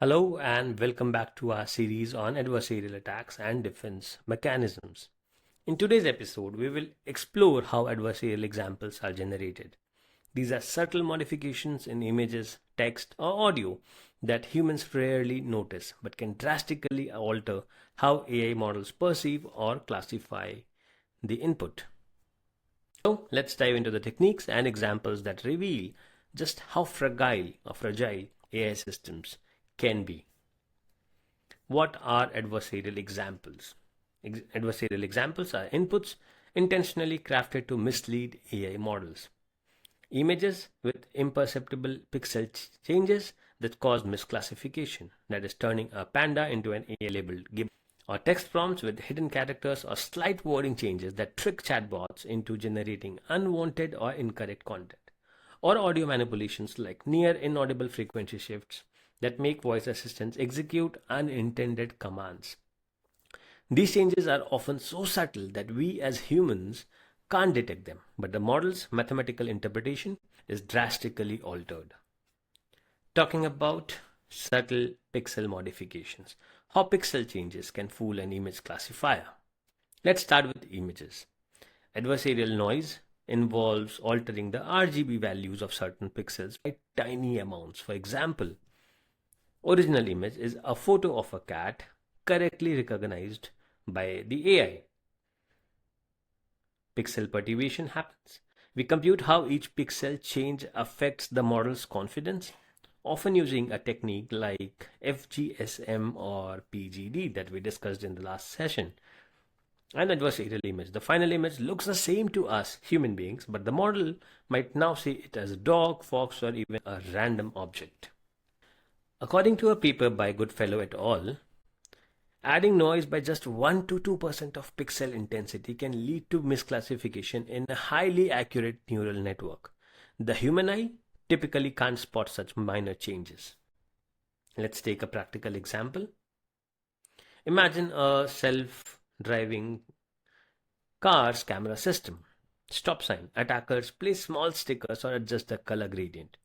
Hello and welcome back to our series on adversarial attacks and defense mechanisms. In today's episode, we will explore how adversarial examples are generated. These are subtle modifications in images, text, or audio that humans rarely notice but can drastically alter how AI models perceive or classify the input. So, let's dive into the techniques and examples that reveal just how fragile AI systems can be. What are adversarial examples? Adversarial examples are inputs intentionally crafted to mislead AI models. Images with imperceptible pixel changes that cause misclassification, that is, turning a panda into an AI labeled gibbon. Or text prompts with hidden characters or slight wording changes that trick chatbots into generating unwanted or incorrect content. Or audio manipulations like near inaudible frequency shifts that make voice assistants execute unintended commands. These changes are often so subtle that we as humans can't detect them, but the model's mathematical interpretation is drastically altered. Talking about subtle pixel modifications, how pixel changes can fool an image classifier. Let's start with images. Adversarial noise involves altering the RGB values of certain pixels by tiny amounts. For example, original image is a photo of a cat correctly recognized by the AI. Pixel perturbation happens. We compute how each pixel change affects the model's confidence, often using a technique like FGSM or PGD that we discussed in the last session. An adversarial image. The final image looks the same to us, human beings, but the model might now see it as a dog, fox, or even a random object. According to a paper by Goodfellow et al., adding noise by just 1 to 2% of pixel intensity can lead to misclassification in a highly accurate neural network. The human eye typically can't spot such minor changes. Let's take a practical example. Imagine a self-driving car's camera system. Stop sign. Attackers place small stickers or adjust the color gradient.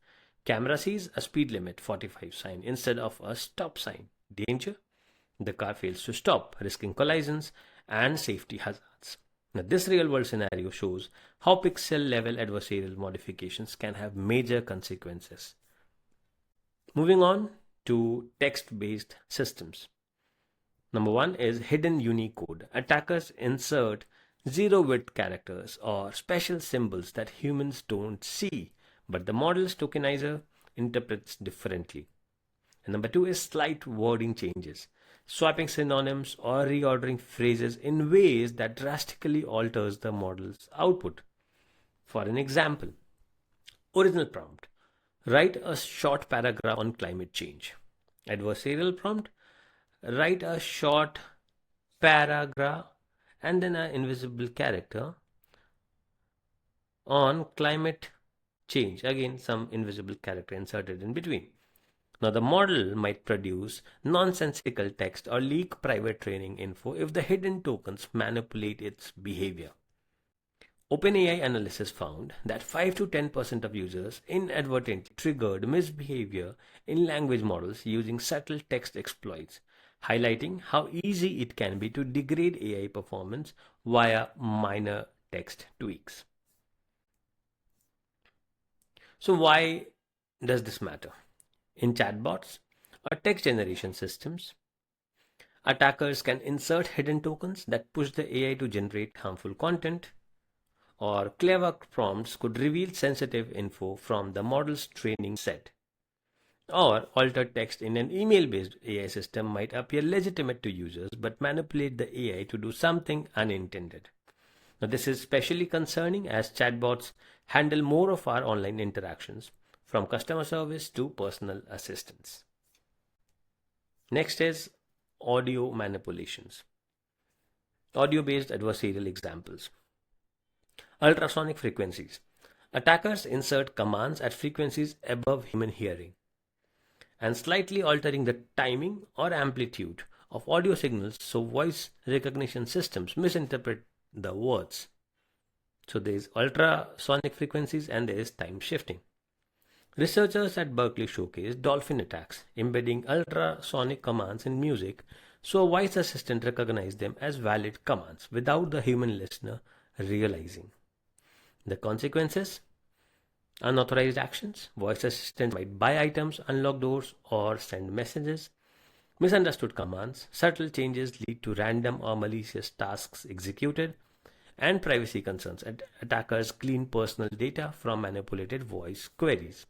Camera sees a speed limit 45 sign instead of a stop sign. Danger? The car fails to stop, risking collisions and safety hazards. Now, this real world scenario shows how pixel level adversarial modifications can have major consequences. Moving on to text based systems. Number one is hidden Unicode. Attackers insert zero-bit characters or special symbols that humans don't see, but the model's tokenizer interprets differently. And number two is slight wording changes, swapping synonyms or reordering phrases in ways that drastically alters the model's output. For an example, original prompt, write a short paragraph on climate change. Adversarial prompt, write a short paragraph and then an invisible character on climate change. Again, some invisible character inserted in between. Now, the model might produce nonsensical text or leak private training info if the hidden tokens manipulate its behavior. OpenAI analysis found that 5 to 10% of users inadvertently triggered misbehavior in language models using subtle text exploits, highlighting how easy it can be to degrade AI performance via minor text tweaks. So, why does this matter? In chatbots or text generation systems, attackers can insert hidden tokens that push the AI to generate harmful content, or clever prompts could reveal sensitive info from the model's training set. Or altered text in an email-based AI system might appear legitimate to users but manipulate the AI to do something unintended. Now, this is especially concerning as chatbots handle more of our online interactions, from customer service to personal assistance. Next is audio manipulations. Audio-based adversarial examples. Ultrasonic frequencies. Attackers insert commands at frequencies above human hearing and slightly altering the timing or amplitude of audio signals so voice recognition systems misinterpret the words. So there is ultrasonic frequencies and there is time shifting. Researchers at Berkeley showcased dolphin attacks, embedding ultrasonic commands in music so a voice assistant recognized them as valid commands without the human listener realizing. The consequences: unauthorized actions. Voice assistants might buy items, unlock doors, or send messages. Misunderstood commands. Subtle changes lead to random or malicious tasks executed. And privacy concerns. Attackers clean personal data from manipulated voice queries.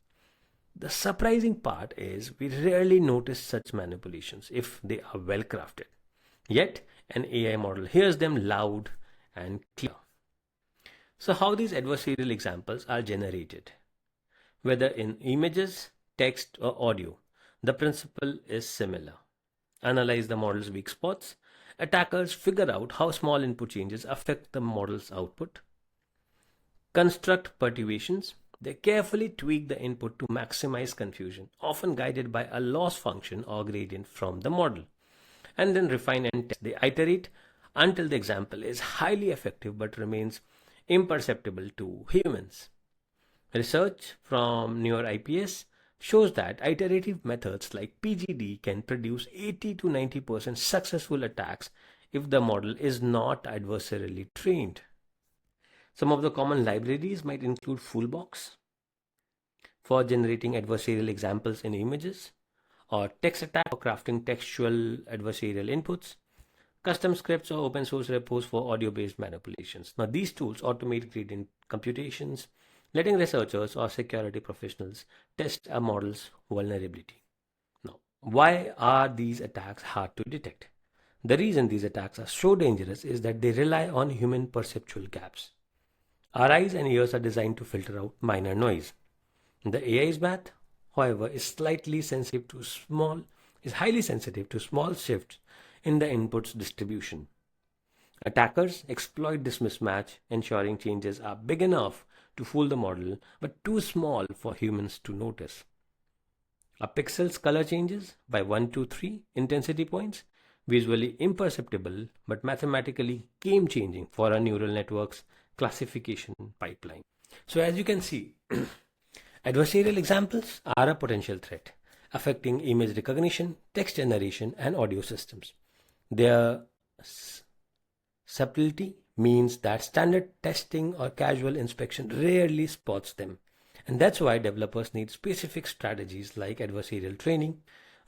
The surprising part is we rarely notice such manipulations if they are well crafted. Yet, an AI model hears them loud and clear. So, how these adversarial examples are generated? Whether in images, text, or audio, the principle is similar. Analyze the model's weak spots. Attackers figure out how small input changes affect the model's output. Construct perturbations. They carefully tweak the input to maximize confusion, often guided by a loss function or gradient from the model. And then refine and test. They iterate until the example is highly effective but remains imperceptible to humans. Research from Newer IPS shows that iterative methods like PGD can produce 80 to 90% successful attacks if the model is not adversarially trained. Some of the common libraries might include Fullbox for generating adversarial examples in images, or Text Attack for crafting textual adversarial inputs, custom scripts or open source repos for audio-based manipulations. Now, these tools automate gradient computations, letting researchers or security professionals test a model's vulnerability. Now, why are these attacks hard to detect? The reason these attacks are so dangerous is that they rely on human perceptual gaps. Our eyes and ears are designed to filter out minor noise. The AI's math, however, is highly sensitive to small shifts in the input's distribution. Attackers exploit this mismatch, ensuring changes are big enough to fool the model but too small for humans to notice. A pixel's color changes by 1 to 3 intensity points, visually imperceptible but mathematically game-changing for a neural network's classification pipeline. So as you can see, adversarial examples are a potential threat, affecting image recognition, text generation, and audio systems. Their subtlety means that standard testing or casual inspection rarely spots them. And that's why developers need specific strategies like adversarial training,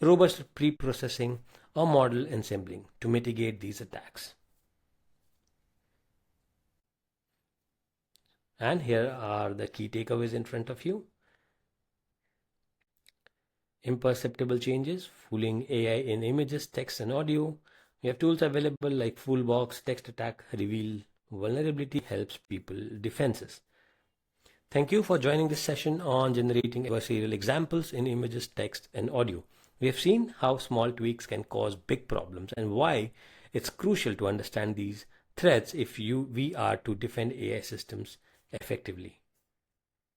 robust pre-processing, or model ensembling to mitigate these attacks. And here are the key takeaways in front of you. Imperceptible changes, fooling AI in images, text, and audio. We have tools available like Fullbox, Text Attack, Reveal. Vulnerability helps people defenses. Thank you for joining this session on generating adversarial examples in images, text, and audio. We have seen how small tweaks can cause big problems and why it's crucial to understand these threats if we are to defend AI systems effectively.